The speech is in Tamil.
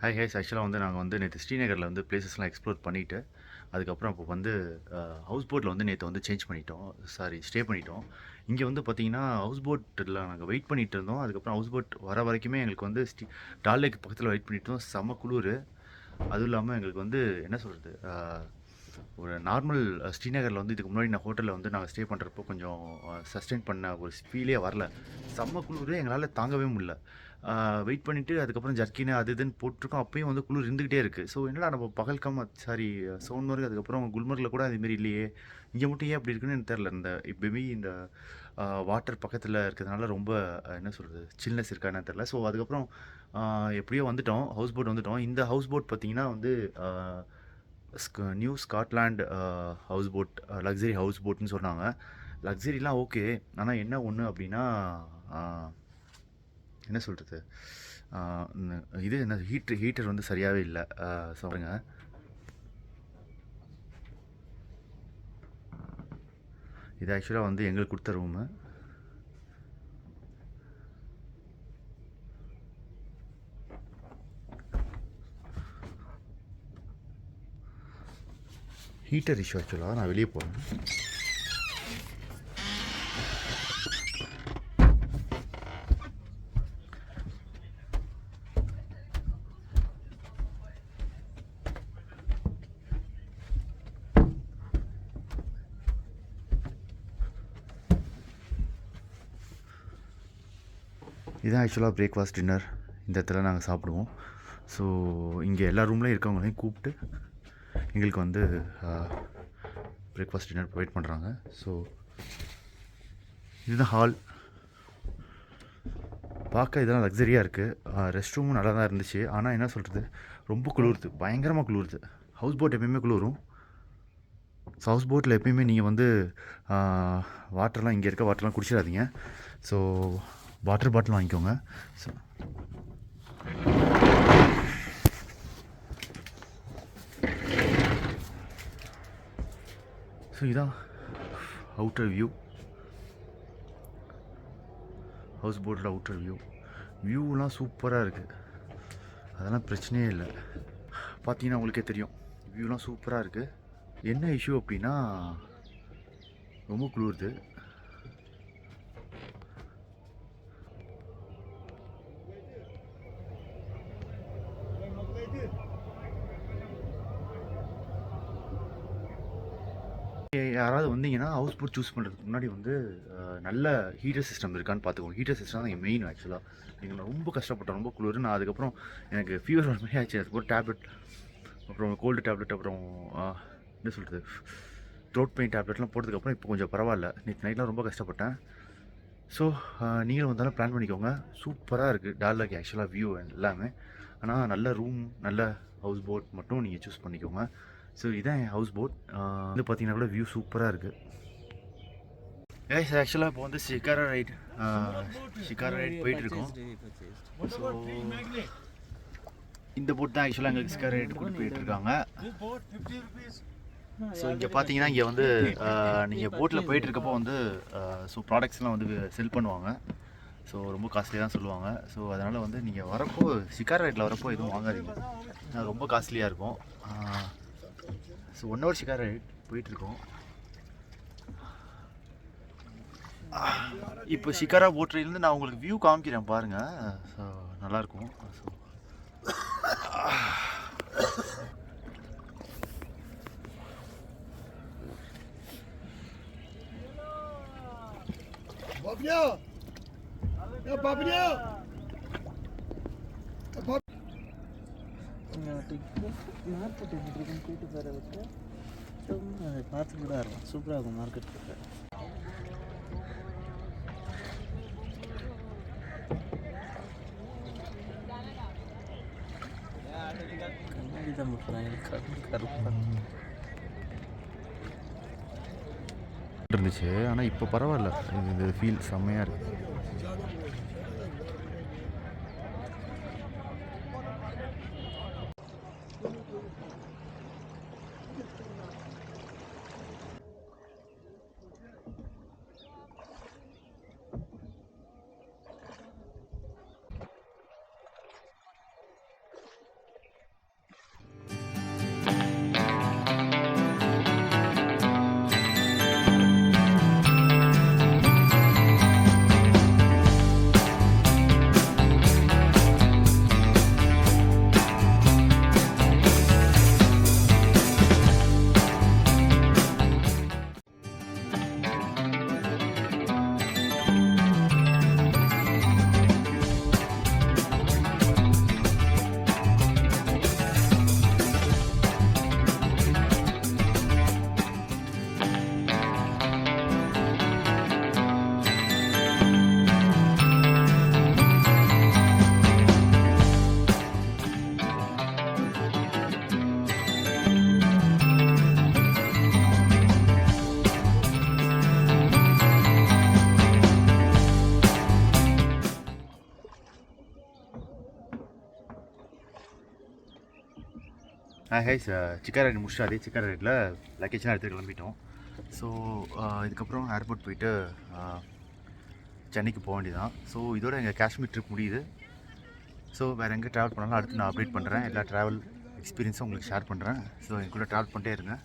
ஹாய் ஹேஸ் ஆக்சுவலாக வந்து நாங்கள் வந்து நேற்று ஸ்ரீநகரில் வந்து பிளேசஸ்லாம் எக்ஸ்ப்ளோர் பண்ணிவிட்டு அதுக்கப்புறம் இப்போ வந்து ஹவுஸ் போட்டில் வந்து நேற்று வந்து சேஞ்ச் பண்ணிட்டோம். சாரி, ஸ்டே பண்ணிட்டோம். இங்கே வந்து பார்த்தீங்கன்னா ஹவுஸ் போட்டில் நாங்கள் வெயிட் பண்ணிட்டு இருந்தோம். அதுக்கப்புறம் ஹவுஸ் போட் வர வரைக்குமே எங்களுக்கு வந்து டால் லேக் பக்கத்தில் வெயிட் பண்ணிட்டு இருந்தோம். செம்ம குளிர். அதுவும் இல்லாமல் எங்களுக்கு வந்து என்ன சொல்கிறது, ஒரு நார்மல் ஸ்ரீநகரில் வந்து இதுக்கு முன்னாடி நான் ஹோட்டலில் வந்து நாங்கள் ஸ்டே பண்ணுறப்போ கொஞ்சம் சஸ்டெயின் பண்ண ஒரு ஃபீலே வரல. செம்ம குளிர், எங்களால் தாங்கவே முடியல. வெயிட் பண்ணிவிட்டு அதுக்கப்புறம் ஜர்க்கின்னு அது இதுன்னு போட்டிருக்கோம். அப்பயும் வந்து குளிர் இருந்துக்கிட்டே இருக்குது. ஸோ என்னடா நம்ம பகல்காம் சாரி சோன்மர்க் அதுக்கப்புறம் குல்மர்கில் கூட அதுமாரி இல்லையே, இங்கே மட்டும் ஏன் அப்படி இருக்குன்னு எனக்கு தெரில. இந்த மேபி இந்த வாட்டர் பக்கத்தில் இருக்கிறதுனால ரொம்ப என்ன சொல்கிறது சில்னஸ் இருக்கா என்னன்னு தெரில. ஸோ அதுக்கப்புறம் எப்படியோ வந்துட்டோம், ஹவுஸ் போட் வந்துட்டோம். இந்த ஹவுஸ் போட் பார்த்திங்கன்னா வந்து new Scotland house boat, luxury house போட்னு சொன்னாங்க. லக்ஸரிலாம் ஓகே, ஆனால் என்ன ஒன்று அப்படின்னா என்ன சொல்கிறது, இது என்ன ஹீட்டர் வந்து சரியாகவே இல்லை. சொல்லுங்க, இது ஆக்சுவலாக வந்து எங்களுக்கு கொடுத்த ரூமு. ஹீட்டர் இஷ்யூ ஆக்சுவலாக நான் வெளியே போகிறேன். இதுதான் ஆக்சுவலாக பிரேக்ஃபாஸ்ட் டின்னர் இந்த இடத்துல நாங்கள் சாப்பிடுவோம். ஸோ இங்கே எல்லா ரூம்லேயும் இருக்கவங்களையும் கூப்பிட்டு எங்களுக்கு வந்து பிரேக்ஃபாஸ்ட் டின்னர் ப்ரொவைட் பண்ணுறாங்க. ஸோ இதுதான் ஹால். பார்க்க இதெல்லாம் லக்ஸரியாக இருக்குது. ரெஸ்ட் ரூமும் நல்லா தான் இருந்துச்சு. ஆனால் என்ன சொல்கிறது, ரொம்ப குளிருது, பயங்கரமாக குளிருது. ஹவுஸ் போட் எப்பயுமே குளிரும். ஸோ ஹவுஸ் போட்டில் எப்பயுமே நீங்கள் வந்து வாட்டர்லாம் இங்கே இருக்க வாட்டர்லாம் குடிச்சிடாதீங்க. ஸோ வாட்டர் பாட்டில் வாங்கிக்கோங்க. ஸோ இதான் அவுட்டர் வியூ, ஹவுஸ் போட்டோட அவுட்டர் வியூலாம் சூப்பராக இருக்குது. அதெல்லாம் பிரச்சனையே இல்லை. பார்த்தீங்கன்னா உங்களுக்கே தெரியும், வியூலாம் சூப்பராக இருக்குது. என்ன இஷ்யூ அப்படின்னா ரொம்ப குளிருது. யாராவது வந்தீங்கன்னா ஹவுஸ் போட் சூஸ் பண்ணுறதுக்கு முன்னாடி வந்து நல்ல ஹீட்டர் சிஸ்டம் இருக்கான்னு பார்த்துக்கோங்க. ஹீட்டர் சிஸ்டம் தான் மெயின். ஆக்சுவலாக நீங்கள் ரொம்ப கஷ்டப்பட்டேன், ரொம்ப குளிர். நான் அதுக்கப்புறம் எனக்கு ஃபீவர் வர மாதிரி ஆச்சு. அதுக்கப்புறம் டேப்லெட், அப்புறம் கோல்டு டேப்லெட், அப்புறம் என்ன சொல்கிறது த்ரோட் பெயின் டேப்லெட்லாம் போட்டதுக்கப்புறம் இப்போ கொஞ்சம் பரவாயில்ல. நேற்று நைட்லாம் ரொம்ப கஷ்டப்பட்டேன். ஸோ நீங்களும் வந்தாலும் பிளான் பண்ணிக்கோங்க. சூப்பராக இருக்குது டால் லேக் ஆக்சுவலாக வியூ எல்லாமே. ஆனால் நல்ல ரூம், நல்ல ஹவுஸ் போட் மட்டும் நீங்கள் சூஸ் பண்ணிக்கோங்க. ஸோ இதான் என் ஹவுஸ் போட். வந்து பார்த்தீங்கன்னா கூட வியூ சூப்பராக இருக்குது. சார் ஆக்சுவலாக இப்போ வந்து ஷிகாரா ரைட் போயிட்டுருக்கோம். ஸோ இந்த போட் தான் ஆக்சுவலாக எங்களுக்கு ஷிகாரா ரைட் கூட்டு போயிட்டுருக்காங்க. ஸோ இங்கே பார்த்தீங்கன்னா இங்கே வந்து நீங்கள் போட்டில் போயிட்டுருக்கப்போ வந்து ஸோ ப்ராடக்ட்ஸ்லாம் வந்து செல் பண்ணுவாங்க. ஸோ ரொம்ப காஸ்ட்லி தான் சொல்லுவாங்க. ஸோ அதனால் வந்து நீங்கள் வரப்போ ஷிகாரா ரைட்டில் வரப்போ எதுவும் வாங்காதீங்க, ரொம்ப காஸ்ட்லியாக இருக்கும். ஸோ 1 hour ஷிகாரா ரைட் போயிட்டுருக்கோம். இப்போ ஷிகாரா போட் ரைட்லேருந்து நான் உங்களுக்கு வியூ காமிக்கிறேன் பாருங்கள். ஸோ நல்லாயிருக்கும். So Babia! Ya Babia! Market எப்படி இருக்குன்னு போயிட்டு போகிற விட்டு சும்மா பார்த்து கூட இருக்கும். சூப்பராக இருக்கும் மார்க்கெட் கிட்ட. கண்ணாடி தான் போட்டுறாங்க, கருப்பாக இருந்துச்சு. ஆனால் இப்போ பரவாயில்ல, இது ஃபீல் செம்மையாக இருக்குது. ஹைஸ் சிக்கா ரைடு முடிச்சுட்டு அதே சிக்கா ரைடில் லக்கேஜ்லாம் எடுத்து கிளம்பிட்டோம். ஸோ இதுக்கப்புறம் ஏர்போர்ட் போயிட்டு சென்னைக்கு போக வேண்டியதான். ஸோ இதோட எங்கள் காஷ்மீர் ட்ரிப் முடியுது. ஸோ வேறு எங்கே ட்ராவல் பண்ணாலும் அடுத்து நான் அப்டேட் பண்ணுறேன். எல்லா ட்ராவல் எக்ஸ்பீரியன்ஸும் உங்களுக்கு ஷேர் பண்ணுறேன். ஸோ என் கூட ட்ராவல் பண்ணிட்டே இருங்க.